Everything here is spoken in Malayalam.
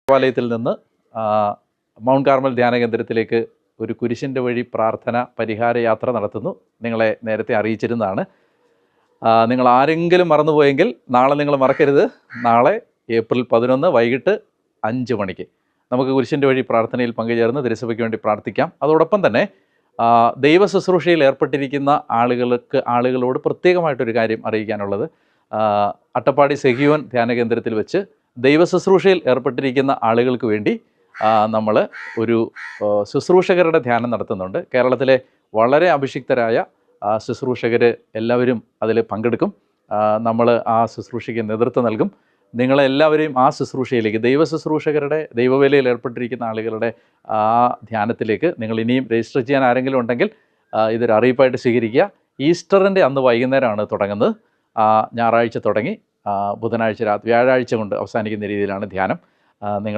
ദേവാലയത്തിൽ നിന്ന് മൗണ്ട് കാർമൽ ധ്യാന കേന്ദ്രത്തിലേക്ക് ഒരു കുരിശിൻ്റെ വഴി പ്രാർത്ഥന പരിഹാര യാത്ര നടത്തുന്നു. നിങ്ങളെ നേരത്തെ അറിയിച്ചിരുന്നതാണ്. നിങ്ങൾ ആരെങ്കിലും മറന്നുപോയെങ്കിൽ നാളെ നിങ്ങൾ മറക്കരുത്. നാളെ ഏപ്രിൽ 11 വൈകിട്ട് 5 മണിക്ക് നമുക്ക് കുരിശിൻ്റെ വഴി പ്രാർത്ഥനയിൽ പങ്കുചേർന്ന് തിരുസഭയ്ക്ക് വേണ്ടി പ്രാർത്ഥിക്കാം. അതോടൊപ്പം തന്നെ ദൈവ ശുശ്രൂഷയിൽ ഏർപ്പെട്ടിരിക്കുന്ന ആളുകളോട് പ്രത്യേകമായിട്ടൊരു കാര്യം അറിയിക്കാനുള്ളത്, അട്ടപ്പാടി സെഹിയോൻ ധ്യാന കേന്ദ്രത്തിൽ വെച്ച് ദൈവ ശുശ്രൂഷയിൽ ഏർപ്പെട്ടിരിക്കുന്ന ആളുകൾക്ക് വേണ്ടി നമ്മൾ ഒരു ശുശ്രൂഷകരുടെ ധ്യാനം നടത്തുന്നുണ്ട്. കേരളത്തിലെ വളരെ അഭിഷിക്തരായ ശുശ്രൂഷകർ എല്ലാവരും അതിൽ പങ്കെടുക്കും. നമ്മൾ ആ ശുശ്രൂഷയ്ക്ക് നേതൃത്വം നൽകും. നിങ്ങളെല്ലാവരെയും ആ ശുശ്രൂഷയിലേക്ക്, ദൈവ ശുശ്രൂഷകരുടെ ദൈവവേലയിൽ ഏർപ്പെട്ടിരിക്കുന്ന ആളുകളുടെ ആ ധ്യാനത്തിലേക്ക് നിങ്ങൾ ഇനിയും രജിസ്റ്റർ ചെയ്യാൻ ആരെങ്കിലും ഉണ്ടെങ്കിൽ ഇതൊരു അറിയിപ്പായിട്ട് സ്വീകരിക്കുക. ഈസ്റ്ററിൻ്റെ അന്ന് വൈകുന്നേരമാണ് തുടങ്ങുന്നത്. ഞായറാഴ്ച തുടങ്ങി ബുധനാഴ്ച വ്യാഴാഴ്ച കൊണ്ട് അവസാനിക്കുന്ന രീതിയിലാണ് ധ്യാനം. നിങ്ങൾ